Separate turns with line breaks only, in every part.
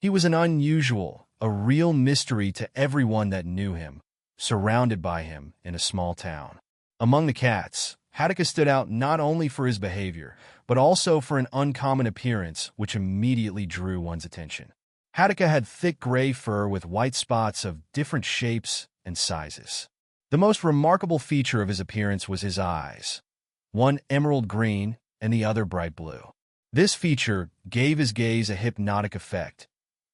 He was an unusual, a real mystery to everyone that knew him, surrounded by him in a small town. Among the cats, Hatika stood out not only for his behavior, but also for an uncommon appearance which immediately drew one's attention. Hatika had thick gray fur with white spots of different shapes and sizes. The most remarkable feature of his appearance was his eyes, one emerald green and the other bright blue. This feature gave his gaze a hypnotic effect,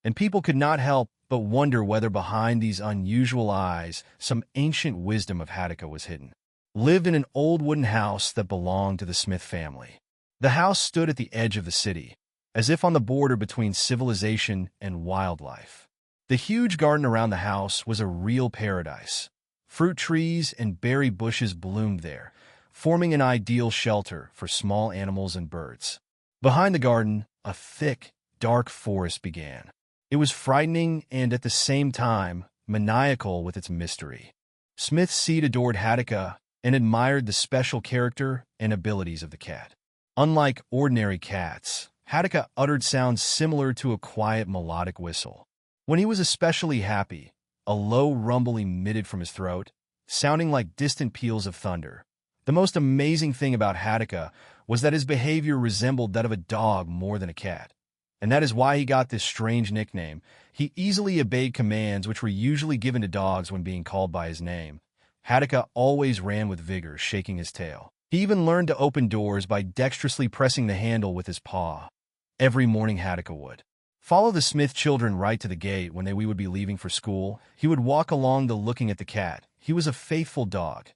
and people could not help but wonder whether behind these unusual eyes some ancient wisdom of Hatika was hidden. Lived in an old wooden house that belonged to the Smith family. The house stood at the edge of the city, as if on the border between civilization and wildlife. The huge garden around the house was a real paradise. Fruit trees and berry bushes bloomed there, forming an ideal shelter for small animals and birds. Behind the garden, a thick, dark forest began. It was frightening and at the same time maniacal with its mystery. Smith's seed adored Hatika and admired the special character and abilities of the cat. Unlike ordinary cats, Hatika uttered sounds similar to a quiet melodic whistle. When he was especially happy, a low rumble emitted from his throat, sounding like distant peals of thunder. The most amazing thing about Hatika was that his behavior resembled that of a dog more than a cat. And that is why he got this strange nickname. He easily obeyed commands which were usually given to dogs when being called by his name. Hatika always ran with vigor, shaking his tail. He even learned to open doors by dexterously pressing the handle with his paw. Every morning Hatika would follow the Smith children right to the gate when we would be leaving for school. He would walk along looking at the cat. He was a faithful dog.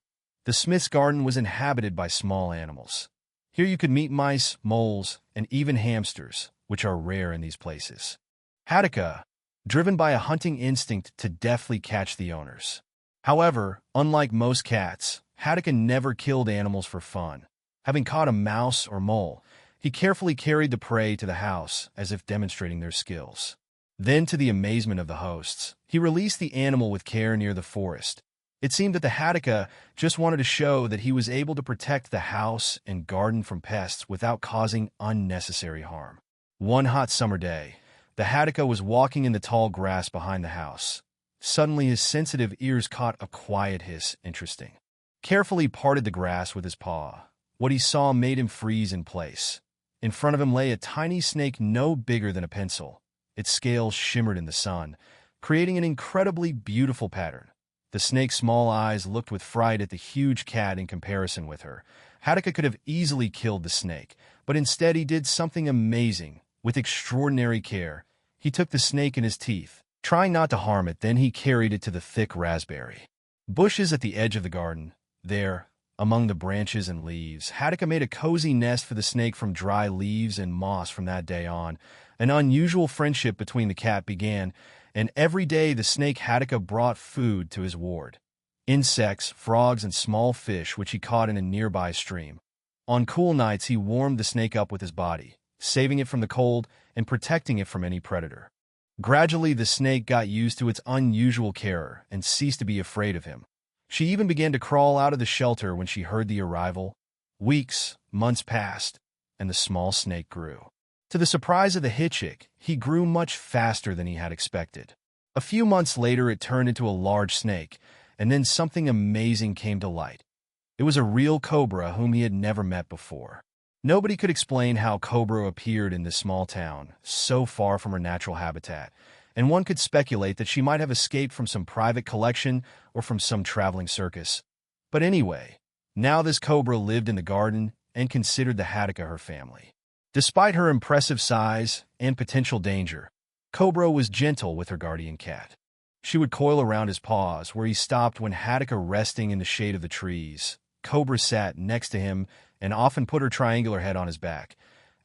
The Smith's garden was inhabited by small animals. Here you could meet mice, moles, and even hamsters, which are rare in these places. Hatika, driven by a hunting instinct to deftly catch the owners. However, unlike most cats, Hatika never killed animals for fun. Having caught a mouse or mole, he carefully carried the prey to the house as if demonstrating their skills. Then, to the amazement of the hosts, he released the animal with care near the forest. It seemed that the Hatika just wanted to show that he was able to protect the house and garden from pests without causing unnecessary harm. One hot summer day, the Hatika was walking in the tall grass behind the house. Suddenly his sensitive ears caught a quiet hiss. Interesting. Carefully parted the grass with his paw. What he saw made him freeze in place. In front of him lay a tiny snake no bigger than a pencil. Its scales shimmered in the sun, creating an incredibly beautiful pattern. The snake's small eyes looked with fright at the huge cat in comparison with her. Hatika could have easily killed the snake, but instead he did something amazing. With extraordinary care, he took the snake in his teeth, trying not to harm it. Then he carried it to the thick raspberry bushes at the edge of the garden. There, among the branches and leaves, Hatika made a cozy nest for the snake from dry leaves and moss. From that day on, an unusual friendship between the cat began, and every day the snake Hatika brought food to his ward. Insects, frogs, and small fish which he caught in a nearby stream. On cool nights he warmed the snake up with his body, saving it from the cold and protecting it from any predator. Gradually the snake got used to its unusual care and ceased to be afraid of him. She even began to crawl out of the shelter when she heard the arrival. Weeks, months passed, and the small snake grew. To the surprise of the Hitchik, he grew much faster than he had expected. A few months later it turned into a large snake, and then something amazing came to light. It was a real cobra whom he had never met before. Nobody could explain how cobra appeared in this small town, so far from her natural habitat, and one could speculate that she might have escaped from some private collection or from some traveling circus. But anyway, now this cobra lived in the garden and considered the Hatika her family. Despite her impressive size and potential danger, Cobra was gentle with her guardian cat. She would coil around his paws where he stopped when Hatika resting in the shade of the trees. Cobra sat next to him and often put her triangular head on his back,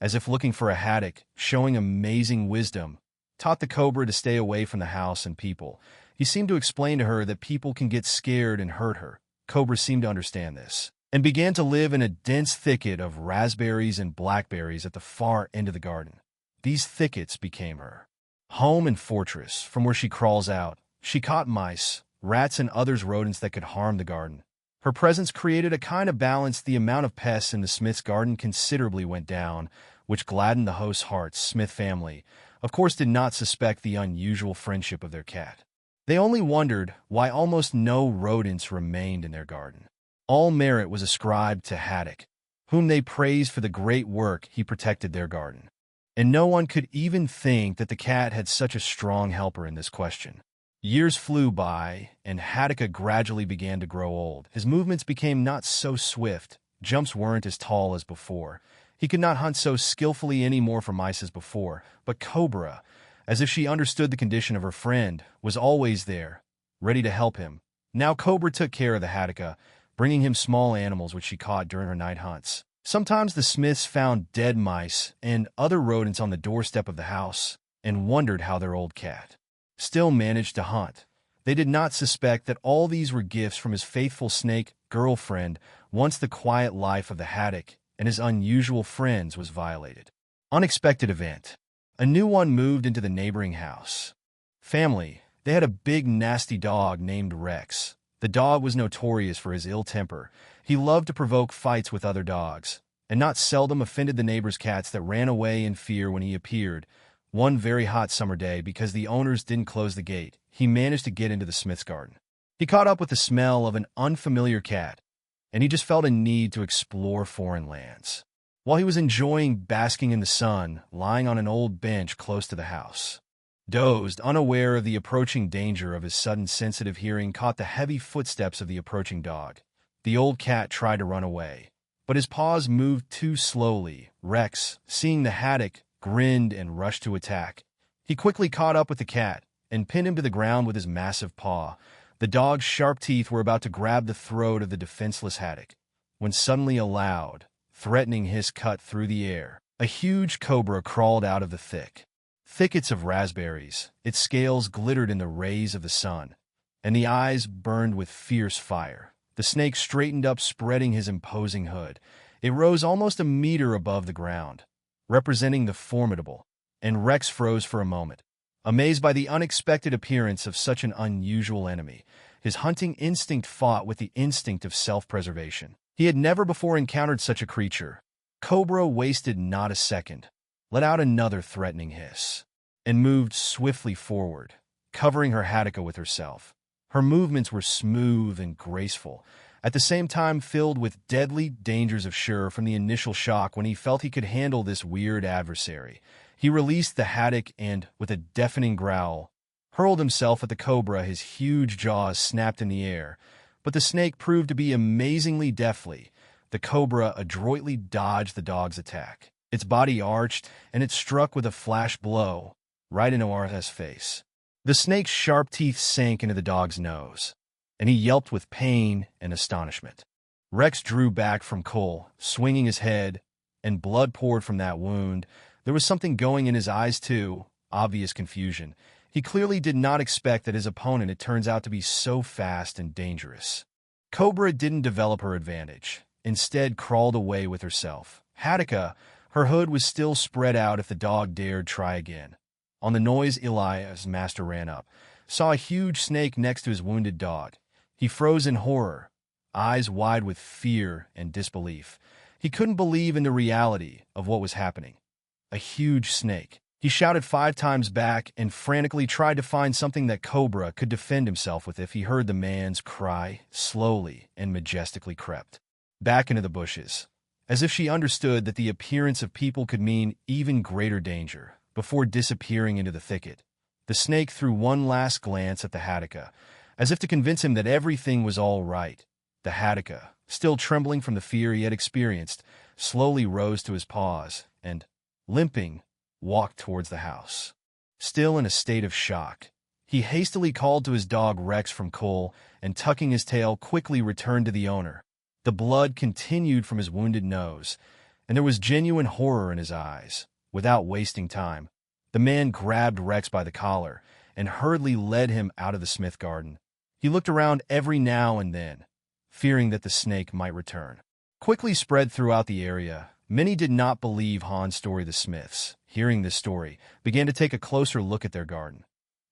as if looking for a haddock, showing amazing wisdom, taught the cobra to stay away from the house and people. He seemed to explain to her that people can get scared and hurt her. Cobra seemed to understand this, and began to live in a dense thicket of raspberries and blackberries at the far end of the garden. These thickets became her home and fortress. From where she crawls out, she caught mice, rats, and other rodents that could harm the garden. Her presence created a kind of balance. The amount of pests in the Smith's garden considerably went down, which gladdened the host's hearts. Smith family, of course did not suspect the unusual friendship of their cat. They only wondered why almost no rodents remained in their garden. All merit was ascribed to Haddock, whom they praised for the great work he protected their garden. And no one could even think that the cat had such a strong helper in this question. Years flew by, and Haddock gradually began to grow old. His movements became not so swift, jumps weren't as tall as before. He could not hunt so skillfully anymore for mice as before, but Cobra, as if she understood the condition of her friend, was always there, ready to help him. Now Cobra took care of the Haddock, bringing him small animals which she caught during her night hunts. Sometimes the Smiths found dead mice and other rodents on the doorstep of the house and wondered how their old cat still managed to hunt. They did not suspect that all these were gifts from his faithful snake girlfriend once the quiet life of the Haddock and his unusual friends was violated. Unexpected event. A new one moved into the neighboring house. Family. They had a big, nasty dog named Rex. The dog was notorious for his ill temper. He loved to provoke fights with other dogs, and not seldom offended the neighbors' cats that ran away in fear when he appeared. One very hot summer day, because the owners didn't close the gate, he managed to get into the Smith's garden. He caught up with the smell of an unfamiliar cat, and he just felt a need to explore foreign lands. While he was enjoying basking in the sun, lying on an old bench close to the house, dozed, unaware of the approaching danger of his sudden sensitive hearing, caught the heavy footsteps of the approaching dog. The old cat tried to run away, but his paws moved too slowly. Rex, seeing the Haddock, grinned and rushed to attack. He quickly caught up with the cat and pinned him to the ground with his massive paw. The dog's sharp teeth were about to grab the throat of the defenseless Haddock, when suddenly a loud, threatening hiss cut through the air. A huge cobra crawled out of the thickets of raspberries. Its scales glittered in the rays of the sun, and the eyes burned with fierce fire. The snake straightened up, spreading his imposing hood. It rose almost a meter above the ground, representing the formidable, and Rex froze for a moment, amazed by the unexpected appearance of such an unusual enemy. His hunting instinct fought with the instinct of self-preservation. He had never before encountered such a creature. Cobra wasted not a second, let out another threatening hiss, and moved swiftly forward, covering her Haddock with herself. Her movements were smooth and graceful, at the same time filled with deadly dangers of sure from the initial shock. When he felt he could handle this weird adversary, he released the Haddock and, with a deafening growl, hurled himself at the cobra. His huge jaws snapped in the air, but the snake proved to be amazingly deftly. The cobra adroitly dodged the dog's attack. Its body arched, and it struck with a flash blow right into Arthur's face. The snake's sharp teeth sank into the dog's nose, and he yelped with pain and astonishment. Rex drew back from Cole, swinging his head, and blood poured from that wound. There was something going in his eyes, too, obvious confusion. He clearly did not expect that his opponent, it turns out, to be so fast and dangerous. Cobra didn't develop her advantage, instead crawled away with herself. Haddock, her hood was still spread out if the dog dared try again. On the noise, Elias, master, ran up, saw a huge snake next to his wounded dog. He froze in horror, eyes wide with fear and disbelief. He couldn't believe in the reality of what was happening. A huge snake. He shouted 5 times back and frantically tried to find something that Cobra could defend himself with. If he heard the man's cry, slowly and majestically crept back into the bushes, as if she understood that the appearance of people could mean even greater danger. Before disappearing into the thicket, the snake threw one last glance at the Haddock, as if to convince him that everything was all right. The Haddock, still trembling from the fear he had experienced, slowly rose to his paws and, limping, walked towards the house. Still in a state of shock, he hastily called to his dog Rex from Cole and, tucking his tail, quickly returned to the owner. The blood continued from his wounded nose, and there was genuine horror in his eyes. Without wasting time, the man grabbed Rex by the collar and hurriedly led him out of the Smith garden. He looked around every now and then, fearing that the snake might return. Quickly spread throughout the area, many did not believe Han's story. The Smiths, hearing this story, began to take a closer look at their garden.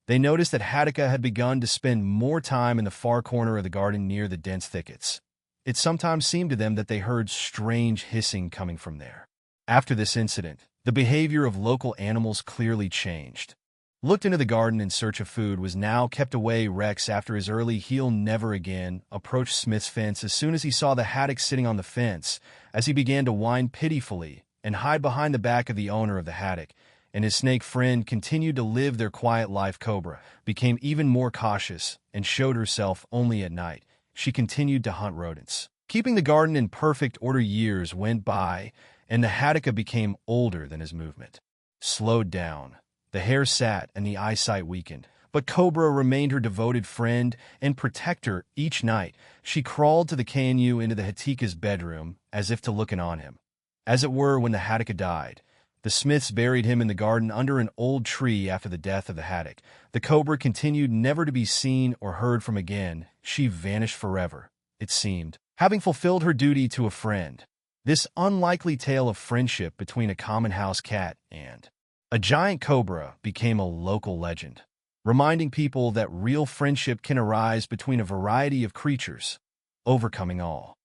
They noticed that Haddock had begun to spend more time in the far corner of the garden near the dense thickets. It sometimes seemed to them that they heard strange hissing coming from there. After this incident, The behavior of local animals clearly changed. Looked into the garden in search of food was now kept away. Rex, after his early "he'll never again," approached Smith's fence as soon as he saw the haddock sitting on the fence, as he began to whine pitifully and hide behind the back of the owner of the haddock, and his snake friend continued to live their quiet life. Cobra became even more cautious and showed herself only at night. She continued to hunt rodents, keeping the garden in perfect order. Years went by, and the haddock became older than his movement slowed down. The hair sat and the eyesight weakened, but Cobra remained her devoted friend and protector. Each night, she crawled to the canoe into the Hatika's bedroom as if to look in on him. As it were, when the haddock died, the Smiths buried him in the garden under an old tree. After the death of the haddock, the Cobra continued never to be seen or heard from again. She vanished forever, it seemed, having fulfilled her duty to a friend. This unlikely tale of friendship between a common house cat and a giant cobra became a local legend, reminding people that real friendship can arise between a variety of creatures, overcoming all